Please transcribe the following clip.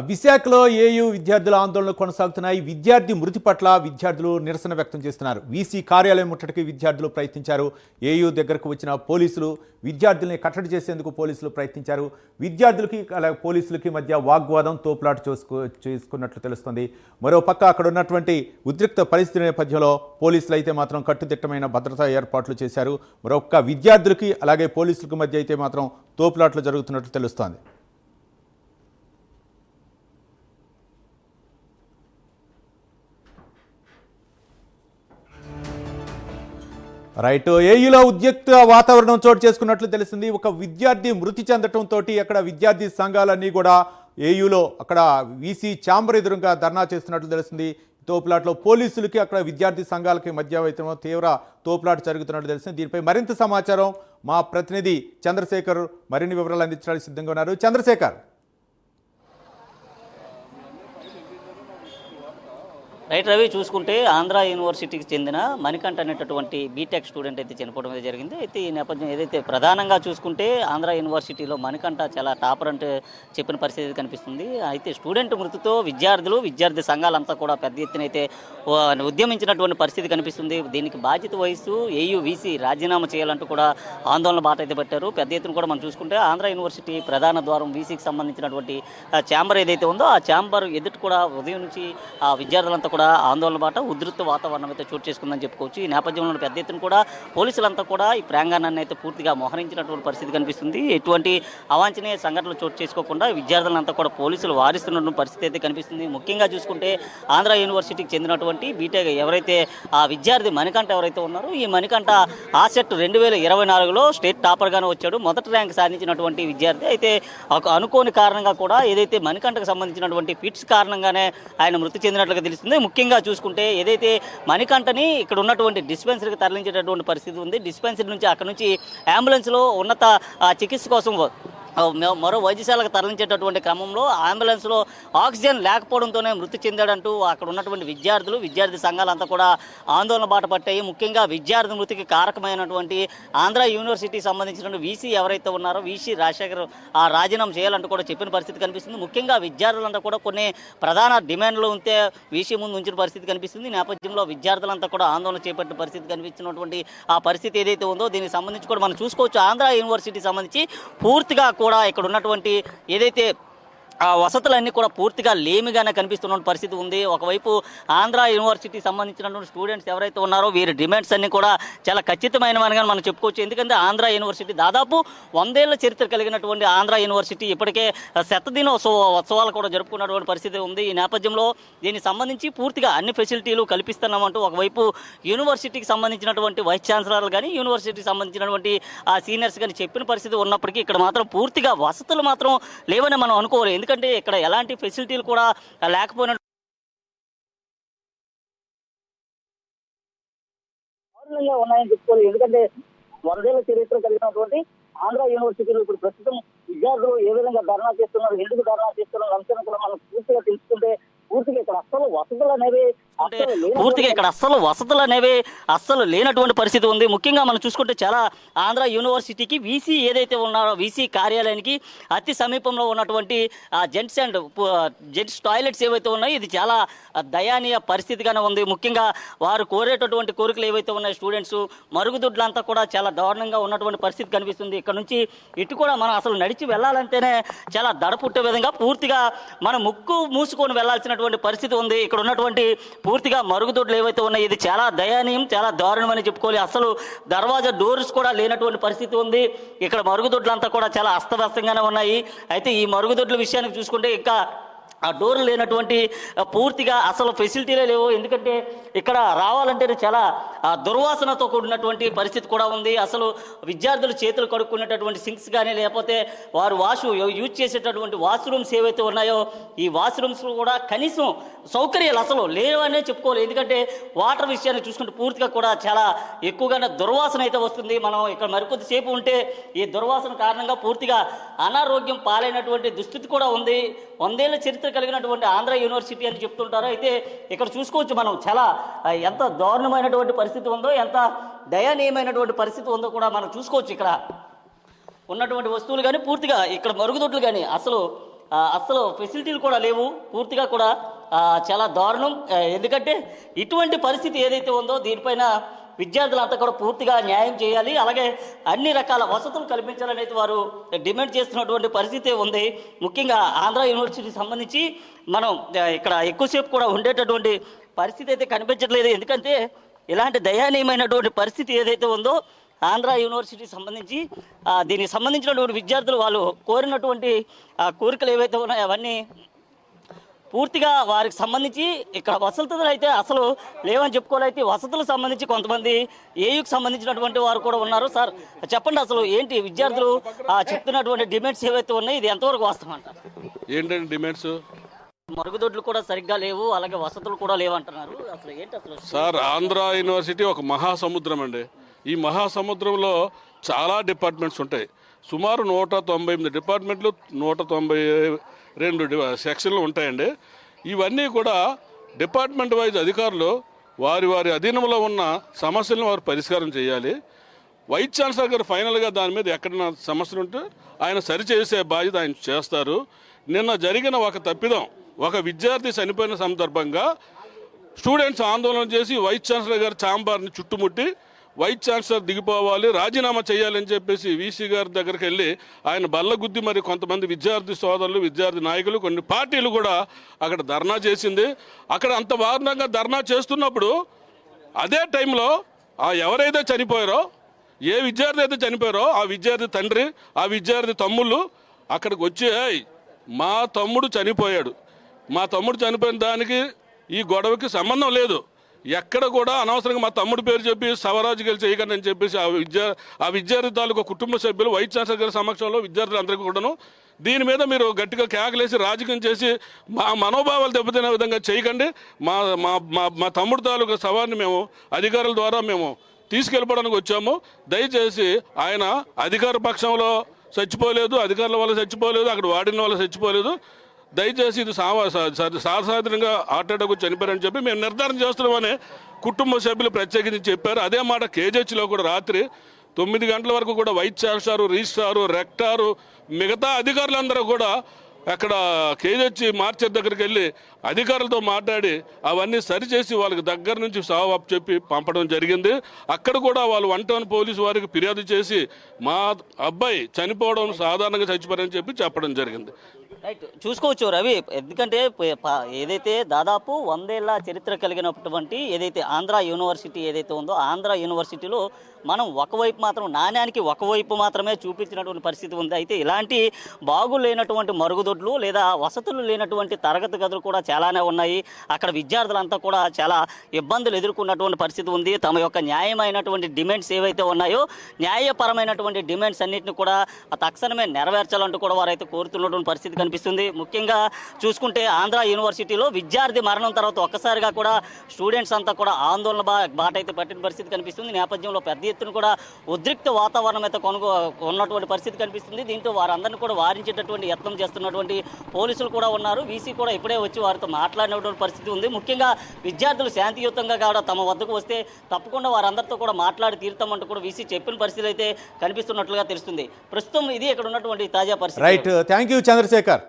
విశాఖలో ఏయూ విద్యార్థుల ఆందోళనలు కొనసాగుతున్నాయి. విద్యార్థి మృతి పట్ల విద్యార్థులు నిరసన వ్యక్తం చేస్తున్నారు. వీసీ కార్యాలయం ముట్టడికి విద్యార్థులు ప్రయత్నించారు. ఏయూ దగ్గరకు వచ్చిన పోలీసులు విద్యార్థుల్ని కట్టడి చేసేందుకు పోలీసులు ప్రయత్నించారు. విద్యార్థులకి పోలీసులకి మధ్య వాగ్వాదం తోపులాట చేసుకున్నట్లు తెలుస్తుంది. మరోపక్క అక్కడ ఉన్నటువంటి ఉద్రిక్త పరిస్థితి నేపథ్యంలో పోలీసులు అయితే మాత్రం కట్టుదిట్టమైన భద్రతా ఏర్పాట్లు చేశారు. మరొక విద్యార్థులకి అలాగే పోలీసులకు మధ్య అయితే మాత్రం తోపులాట్లు జరుగుతున్నట్లు తెలుస్తోంది. రైట్, ఏయూలో ఉద్రిక్త వాతావరణం చోటు చేసుకున్నట్లు తెలిసింది. ఒక విద్యార్థి మృతి చెందటంతో అక్కడ విద్యార్థి సంఘాలన్నీ కూడా ఏయూలో అక్కడ వీసీ ఛాంబర్ ఎదురుగా ధర్నా చేస్తున్నట్లు తెలిసింది. తోపులాట్లో పోలీసులకి అక్కడ విద్యార్థి సంఘాలకి మధ్య అయితే తీవ్ర తోపులాట జరుగుతున్నట్లు తెలిసింది. దీనిపై మరింత సమాచారం మా ప్రతినిధి చంద్రశేఖర్ మరిన్ని వివరాలు అందించడానికి సిద్ధంగా ఉన్నారు. చంద్రశేఖర్. రైట్ రవి, చూసుకుంటే ఆంధ్ర యూనివర్సిటీకి చెందిన మణికంఠ అనేటటువంటి బీటెక్ స్టూడెంట్ అయితే చనిపోవడం అయితే జరిగింది. అయితే ఈ నేపథ్యం ఏదైతే ప్రధానంగా చూసుకుంటే ఆంధ్ర యూనివర్సిటీలో మణికంఠ చాలా టాపర్ అంటే చెప్పిన పరిస్థితి కనిపిస్తుంది. అయితే స్టూడెంట్ మృతితో విద్యార్థి సంఘాలంతా కూడా పెద్ద ఎత్తున అయితే ఉద్యమించినటువంటి పరిస్థితి కనిపిస్తుంది. దీనికి బాధ్యత వహిస్తూ ఏయూ వీసీ రాజీనామా చేయాలంటూ కూడా ఆందోళన బాట అయితే పెట్టారు. పెద్ద ఎత్తున కూడా మనం చూసుకుంటే ఆంధ్ర యూనివర్సిటీ ప్రధాన ద్వారం వీసీకి సంబంధించినటువంటి ఛాంబర్ ఏదైతే ఉందో ఆ ఛాంబర్ ఎదుటి కూడా ఉదయం నుంచి ఆ విద్యార్థులంతా కూడా ఆందోళన బాట ఉధృత వాతావరణం అయితే చోటు చేసుకుందని చెప్పుకోవచ్చు. ఈ నేపథ్యంలో పెద్ద ఎత్తున కూడా పోలీసులంతా కూడా ఈ ప్రాంగణాన్ని అయితే పూర్తిగా మోహరించినటువంటి పరిస్థితి కనిపిస్తుంది. ఎటువంటి అవాంఛనీయ సంఘటనలు చోటు చేసుకోకుండా విద్యార్థులంతా కూడా పోలీసులు వారిస్తున్నటువంటి పరిస్థితి అయితే కనిపిస్తుంది. ముఖ్యంగా చూసుకుంటే ఆంధ్ర యూనివర్సిటీకి చెందినటువంటి బీటెక్ ఎవరైతే ఆ విద్యార్థి మణికంఠ ఎవరైతే ఉన్నారో ఈ మణికంఠ ఆసెట్ 2024లో స్టేట్ టాపర్గానే వచ్చాడు. మొదటి ర్యాంక్ సాధించినటువంటి విద్యార్థి. అయితే ఒక అనుకోని కారణంగా కూడా ఏదైతే మణికంఠకు సంబంధించినటువంటి ఫిట్స్ కారణంగానే ఆయన మృతి చెందినట్లుగా తెలుస్తుంది. ముఖ్యంగా చూసుకుంటే ఏదైతే మణికంఠని ఇక్కడ ఉన్నటువంటి డిస్పెన్సరీకి తరలించేటటువంటి పరిస్థితి ఉంది. డిస్పెన్సరీ నుంచి అక్కడ నుంచి అంబులెన్స్లో ఉన్నత చికిత్స కోసం మరో వైద్యశాలకు తరలించేటటువంటి క్రమంలో అంబులెన్స్లో ఆక్సిజన్ లేకపోవడంతోనే మృతి చెందాడంటూ అక్కడ ఉన్నటువంటి విద్యార్థి సంఘాలంతా కూడా ఆందోళన బాట పట్టాయి. ముఖ్యంగా విద్యార్థి మృతికి కారకమైనటువంటి ఆంధ్ర యూనివర్సిటీకి సంబంధించినటువంటి వీసీ ఎవరైతే ఉన్నారో వీసీ రాజశేఖర్ రాజీనామా చేయాలంటూ కూడా చెప్పిన పరిస్థితి కనిపిస్తుంది. ముఖ్యంగా విద్యార్థులంతా కూడా కొన్ని ప్రధాన డిమాండ్లు ఉంటే వీసీ ముందు ఉంచిన పరిస్థితి కనిపిస్తుంది. ఈ నేపథ్యంలో విద్యార్థులంతా కూడా ఆందోళన చేపట్టిన పరిస్థితి కనిపించినటువంటి ఆ పరిస్థితి ఏదైతే ఉందో దీనికి సంబంధించి కూడా మనం చూసుకోవచ్చు. ఆంధ్ర యూనివర్సిటీకి సంబంధించి పూర్తిగా కూడా ఇక్కడ ఉన్నటువంటి ఏదైతే ఆ వసతులన్నీ కూడా పూర్తిగా లేమిగానే కనిపిస్తున్న పరిస్థితి ఉంది. ఒకవైపు ఆంధ్ర యూనివర్సిటీకి సంబంధించినటువంటి స్టూడెంట్స్ ఎవరైతే ఉన్నారో వీరి డిమాండ్స్ అన్నీ కూడా చాలా ఖచ్చితమైనవని మనం చెప్పుకోవచ్చు. ఎందుకంటే ఆంధ్ర యూనివర్సిటీ దాదాపు 100 ఏళ్ల చరిత్ర కలిగినటువంటి ఆంధ్ర యూనివర్సిటీ ఇప్పటికే ఉత్సవాలు కూడా జరుపుకున్నటువంటి పరిస్థితి ఉంది. ఈ నేపథ్యంలో దీనికి సంబంధించి పూర్తిగా అన్ని ఫెసిలిటీలు కల్పిస్తున్నామంటూ ఒకవైపు యూనివర్సిటీకి సంబంధించినటువంటి వైస్ ఛాన్సలర్లు కానీ యూనివర్సిటీకి సంబంధించినటువంటి ఆ సీనియర్స్ కానీ చెప్పిన పరిస్థితి ఉన్నప్పటికీ ఇక్కడ మాత్రం పూర్తిగా వసతులు మాత్రం లేవని మనం అనుకోవాలి. ఎందుకంటే ఇక్కడ ఎలాంటి ఫెసిలిటీలు కూడా లేకపోయిన ఉన్నాయని చెప్పుకోవాలి. ఎందుకంటే 100 ఏళ్ల చరిత్ర కలిగినటువంటి ఆంధ్ర యూనివర్సిటీలో ఇప్పుడు ప్రస్తుతం విద్యార్థులు ఏ విధంగా ధర్నా చేస్తున్నారు, ఎందుకు ధర్నా చేస్తున్నారు అంశాన్ని కూడా మనం పూర్తిగా తెలుసుకుంటే పూర్తిగా ఇక్కడ అస్సలు వసతులు అనేవి అస్సలు లేనటువంటి పరిస్థితి ఉంది. ముఖ్యంగా మనం చూసుకుంటే చాలా ఆంధ్ర యూనివర్సిటీకి వీసీ ఏదైతే ఉన్నారో వీసీ కార్యాలయానికి అతి సమీపంలో ఉన్నటువంటి జెంట్స్ టాయిలెట్స్ ఏవైతే ఉన్నాయో ఇది చాలా దయానీయ పరిస్థితిగానే ఉంది. ముఖ్యంగా వారు కోరేటటువంటి కోరికలు ఏవైతే ఉన్నాయో స్టూడెంట్స్ మరుగుదొడ్లంతా కూడా చాలా దారుణంగా ఉన్నటువంటి పరిస్థితి కనిపిస్తుంది. ఇక్కడ నుంచి ఇటు కూడా మనం అసలు నడిచి వెళ్ళాలంటేనే చాలా దడ పుట్టే విధంగా పూర్తిగా మనం ముక్కు మూసుకొని వెళ్లాల్సినటువంటి పరిస్థితి ఉంది. ఇక్కడ ఉన్నటువంటి పూర్తిగా మరుగుదొడ్లు ఏవైతే ఉన్నాయో ఇది చాలా దయనీయం, చాలా దారుణం అని చెప్పుకోవాలి. అసలు దర్వాజా డోర్స్ కూడా లేనటువంటి పరిస్థితి ఉంది. ఇక్కడ మరుగుదొడ్లంతా కూడా చాలా అస్తవ్యస్తంగానే ఉన్నాయి. అయితే ఈ మరుగుదొడ్ల విషయానికి చూసుకుంటే ఇంకా ఆ డోర్లు లేనటువంటి పూర్తిగా అసలు ఫెసిలిటీలే లేవు. ఎందుకంటే ఇక్కడ రావాలంటే చాలా దుర్వాసనతో కూడినటువంటి పరిస్థితి కూడా ఉంది. అసలు విద్యార్థులు చేతులు కడుక్కునేటటువంటి సింక్స్ కానీ లేకపోతే వారు యూజ్ చేసేటటువంటి వాష్రూమ్స్ ఏవైతే ఉన్నాయో ఈ వాష్రూమ్స్ కూడా కనీసం సౌకర్యాలు అసలు లేవనే చెప్పుకోవాలి. ఎందుకంటే వాటర్ విషయాన్ని చూసుకుంటే పూర్తిగా కూడా చాలా ఎక్కువగానే దుర్వాసన అయితే వస్తుంది. మనం ఇక్కడ మరికొద్దిసేపు ఉంటే ఈ దుర్వాసన కారణంగా పూర్తిగా అనారోగ్యం పాలైనటువంటి దుస్థితి కూడా ఉంది. 100 ఏళ్ల చరిత్ర కలిగినటువంటి ఆంధ్ర యూనివర్సిటీ అని చెప్తుంటారు. అయితే ఇక్కడ చూసుకోవచ్చు మనం చాలా ఎంత దారుణమైనటువంటి పరిస్థితి ఉందో, ఎంత దయనీయమైనటువంటి పరిస్థితి ఉందో కూడా మనం చూసుకోవచ్చు. ఇక్కడ ఉన్నటువంటి వస్తువులు కానీ పూర్తిగా ఇక్కడ మరుగుదొడ్లు కానీ అసలు అసలు ఫెసిలిటీలు కూడా లేవు, పూర్తిగా కూడా చాలా దారుణం. ఎందుకంటే ఇటువంటి పరిస్థితి ఏదైతే ఉందో దీనిపైన విద్యార్థులంతా కూడా పూర్తిగా న్యాయం చేయాలి, అలాగే అన్ని రకాల వసతులు కల్పించాలనేది వారు డిమాండ్ చేస్తున్నటువంటి పరిస్థితి ఉంది. ముఖ్యంగా ఆంధ్ర యూనివర్సిటీకి సంబంధించి మనం ఇక్కడ ఎక్కువసేపు కూడా ఉండేటటువంటి పరిస్థితి అయితే కనిపించట్లేదు. ఎందుకంటే ఇలాంటి దయనీయమైనటువంటి పరిస్థితి ఏదైతే ఉందో ఆంధ్ర యూనివర్సిటీకి సంబంధించి దీనికి సంబంధించినటువంటి విద్యార్థులు వాళ్ళు కోరినటువంటి కోరికలు ఏవైతే ఉన్నాయో అవన్నీ పూర్తిగా వారికి సంబంధించి ఇక్కడ వసతులు అయితే అసలు లేవని చెప్పుకోవాలైతే వసతులకు సంబంధించి కొంతమంది ఏయుకి సంబంధించినటువంటి వారు కూడా ఉన్నారు. సార్ చెప్పండి, అసలు ఏంటి విద్యార్థులు చెప్తున్నటువంటి డిమాండ్స్ ఏవైతే ఉన్నాయి, ఇది ఎంతవరకు వాస్తవం అంటారు? ఏంటంటే డిమాండ్స్ మరుగుదొడ్లు కూడా సరిగ్గా లేవు, అలాగే వసతులు కూడా లేవు అంటున్నారు. అసలు ఏంటి అసలు? సార్, ఆంధ్ర యూనివర్సిటీ ఒక మహాసముద్రం అండి. ఈ మహాసముద్రంలో చాలా డిపార్ట్మెంట్స్ ఉంటాయి. సుమారు 198 డిపార్ట్మెంట్లు, 192 సెక్షన్లు ఉంటాయండి. ఇవన్నీ కూడా డిపార్ట్మెంట్ వైజ్ అధికారులు వారి వారి అధీనంలో ఉన్న సమస్యలను వారు పరిష్కారం చేయాలి. వైస్ ఛాన్సలర్ గారు ఫైనల్గా దాని మీద ఎక్కడైనా సమస్యలు ఉంటే ఆయన సరిచేసే బాధ్యత ఆయన చేస్తారు. నిన్న జరిగిన ఒక తప్పిదం, ఒక విద్యార్థి చనిపోయిన సందర్భంగా స్టూడెంట్స్ ఆందోళన చేసి వైస్ ఛాన్సలర్ గారి ఛాంబర్ని చుట్టుముట్టి వైస్ ఛాన్సలర్ దిగిపోవాలి, రాజీనామా చేయాలని చెప్పేసి వీసీ గారి దగ్గరికి వెళ్ళి ఆయన బల్లగుద్ది మరి కొంతమంది విద్యార్థి సోదరులు, విద్యార్థి నాయకులు, కొన్ని పార్టీలు కూడా అక్కడ ధర్నా చేసింది. అక్కడ అంత వారణంగా ధర్నా చేస్తున్నప్పుడు అదే టైంలో ఎవరైతే చనిపోయారో, ఏ విద్యార్థి అయితే చనిపోయారో ఆ విద్యార్థి తండ్రి, ఆ విద్యార్థి తమ్ముళ్ళు అక్కడికి వచ్చి మా తమ్ముడు చనిపోయాడు, మా తమ్ముడు చనిపోయిన దానికి ఈ గొడవకి సంబంధం లేదు, ఎక్కడ కూడా అనవసరంగా మా తమ్ముడి పేరు చెప్పి సవరాజుకెళ్ళి చేయకండి అని చెప్పేసి ఆ విద్యార్థి తాలూకు కుటుంబ సభ్యులు వైస్ ఛాన్సలర్ గారి సమక్షంలో విద్యార్థులందరికీ కూడాను దీని మీద మీరు గట్టిగా కేకలేసి రాజకీయం చేసి మా మనోభావాలు దెబ్బతినే విధంగా చేయకండి, మా మా మా తమ్ముడు తాలూకు సవారిని మేము అధికారుల ద్వారా మేము తీసుకెళ్ళిపోవడానికి వచ్చాము. దయచేసి ఆయన అధికార పక్షంలో చచ్చిపోలేదు, అధికారుల వల్ల చచ్చిపోలేదు, అక్కడ వాడిన వల్ల చచ్చిపోలేదు. దయచేసి ఇది సాధారణంగా హార్ట్ అటాక్ చనిపోయారని చెప్పి మేము నిర్ధారణ చేస్తున్నామని కుటుంబ సభ్యులు ప్రత్యేకించి చెప్పారు. అదే మాట కేజీహెచ్లో కూడా రాత్రి 9 గంటల వరకు కూడా వైస్ ఛాన్సలర్, రిజిస్ట్రారు, రెక్టారు, మిగతా అధికారులందరూ కూడా అక్కడ కేజీహెచ్ మార్చర్ దగ్గరికి వెళ్ళి అధికారులతో మాట్లాడి అవన్నీ సరిచేసి వాళ్ళకి దగ్గర నుంచి సావాప్ చెప్పి పంపడం జరిగింది. అక్కడ కూడా వాళ్ళు 1 పోలీసు వారికి ఫిర్యాదు చేసి మా అబ్బాయి చనిపోవడం సాధారణంగా చచ్చిపోయారని చెప్పడం జరిగింది. రైట్, చూసుకోవచ్చు రవి. ఎందుకంటే ఏదైతే దాదాపు 100 ఏళ్ల చరిత్ర కలిగినటువంటి ఏదైతే ఆంధ్ర యూనివర్సిటీ ఏదైతే ఉందో, ఆంధ్ర యూనివర్సిటీలో మనం ఒకవైపు మాత్రం నాణ్యానికి ఒకవైపు మాత్రమే చూపించినటువంటి పరిస్థితి ఉంది. అయితే ఇలాంటి బాగులేనటువంటి మరుగుదొడ్లు లేదా వసతులు లేనటువంటి తరగతి గదులు కూడా చాలానే ఉన్నాయి. అక్కడ విద్యార్థులంతా కూడా చాలా ఇబ్బందులు ఎదుర్కొన్నటువంటి పరిస్థితి ఉంది. తమ యొక్క న్యాయమైనటువంటి డిమాండ్స్ ఏవైతే ఉన్నాయో, న్యాయపరమైనటువంటి డిమాండ్స్ అన్నింటినీ కూడా తక్షణమే నెరవేర్చాలంటూ కూడా వారైతే కోరుతున్నటువంటి పరిస్థితి కనిపిస్తుంది. ముఖ్యంగా చూసుకుంటే ఆంధ్ర యూనివర్సిటీలో విద్యార్థి మరణం తర్వాత ఒక్కసారిగా కూడా స్టూడెంట్స్ అంతా కూడా ఆందోళన బాట అయితే పట్టిన పరిస్థితి కనిపిస్తుంది. నేపథ్యంలో పెద్ద ఎత్తున కూడా ఉద్రిక్త వాతావరణం అయితే ఉన్నటువంటి పరిస్థితి కనిపిస్తుంది. దీంతో వారందరినీ కూడా వారించేటటువంటి యత్నం చేస్తున్నటువంటి పోలీసులు కూడా ఉన్నారు. వీసీ కూడా ఇప్పుడే వచ్చి వారితో మాట్లాడినటువంటి పరిస్థితి ఉంది. ముఖ్యంగా విద్యార్థులు శాంతియుతంగా కూడా తమ వద్దకు వస్తే తప్పకుండా వారందరితో కూడా మాట్లాడి తీరుతామంటూ కూడా వీసీ చెప్పిన పరిస్థితి అయితే కనిపిస్తున్నట్లుగా తెలుస్తుంది. ప్రస్తుతం ఇది ఇక్కడ ఉన్నటువంటి తాజా పరిస్థితి. Right, thank you Chandrasekhar.